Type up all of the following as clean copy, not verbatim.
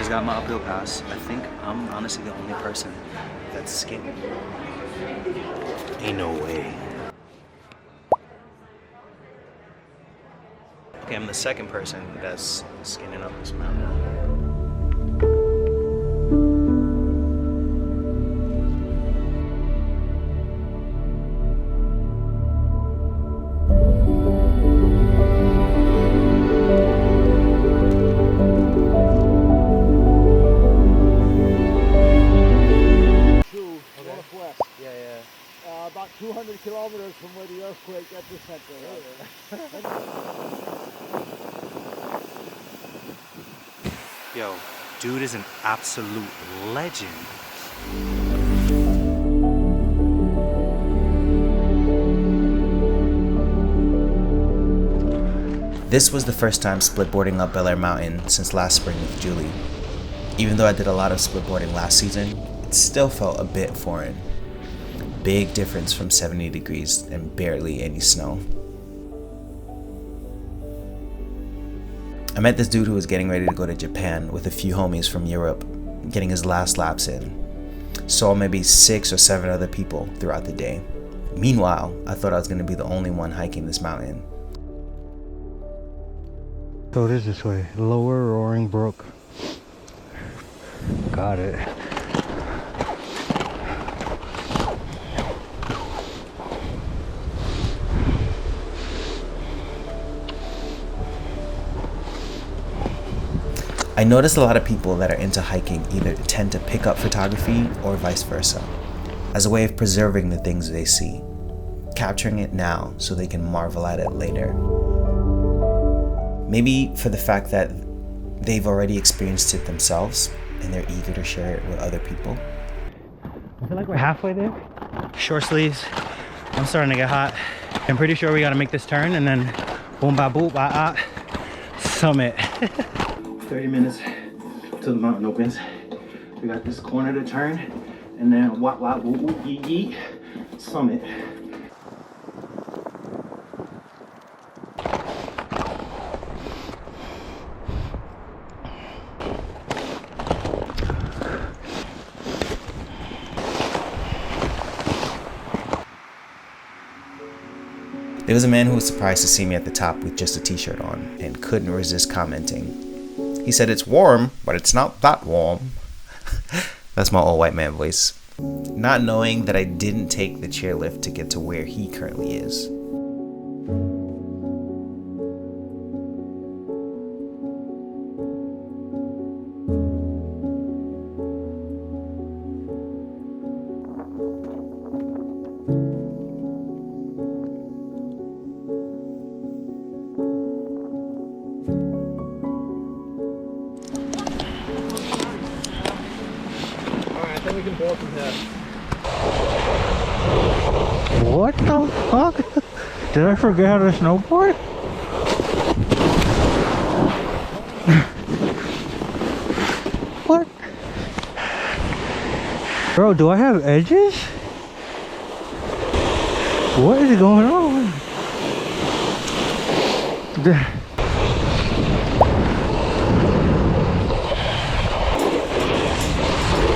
just got my uphill pass. I think I'm honestly the only person that's skiing. Ain't no way. Okay, I'm the second person that's skinning up this mountain. About 200 kilometers from where the earthquake epicenter was. Yo, dude is an absolute legend. This was the first time splitboarding up Belleayre Mountain since last spring with Julie. Even though I did a lot of splitboarding last season, it still felt a bit foreign. Big difference from 70 degrees and barely any snow. I met this dude who was getting ready to go to Japan with a few homies from Europe, getting his last laps in. Saw maybe 6 or 7 other people throughout the day. Meanwhile, I thought I was going to be the only one hiking this mountain. So it is this way, Lower Roaring Brook. Got it. I noticed a lot of people that are into hiking either tend to pick up photography or vice versa, as a way of preserving the things they see, capturing it now so they can marvel at it later. Maybe for the fact that they've already experienced it themselves and they're eager to share it with other people. I feel like we're halfway there. Short sleeves. I'm starting to get hot. I'm pretty sure we gotta make this turn and then boom ba boop ba ah summit. 30 minutes till the mountain opens. We got this corner to turn, and then wop wop whoop whoop yee yee summit. There was a man who was surprised to see me at the top with just a t-shirt on and couldn't resist commenting. He said it's warm, but it's not that warm. That's my old white man voice. Not knowing that I didn't take the chairlift to get to where he currently is. We can board from here. What the fuck? Did I forget how to snowboard? What? Bro, do I have edges? What is going on?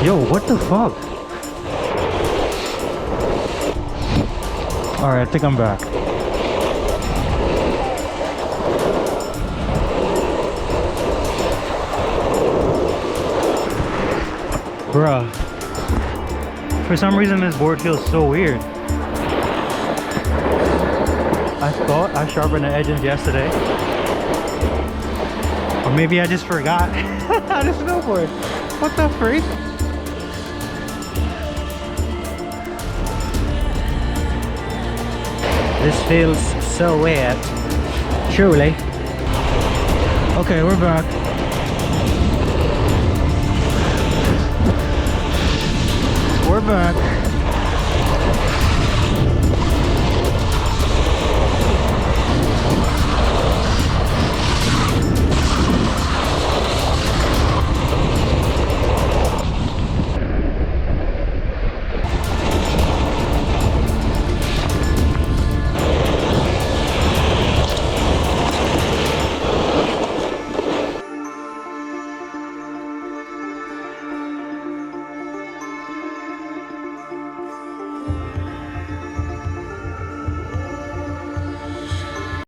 Yo, what the fuck? Alright, I think I'm back. Bruh. For some reason this board feels so weird. I thought I sharpened the edges yesterday. Or maybe I just forgot how to snowboard. What the freak? This feels so weird. Truly. Okay, we're back. We're back.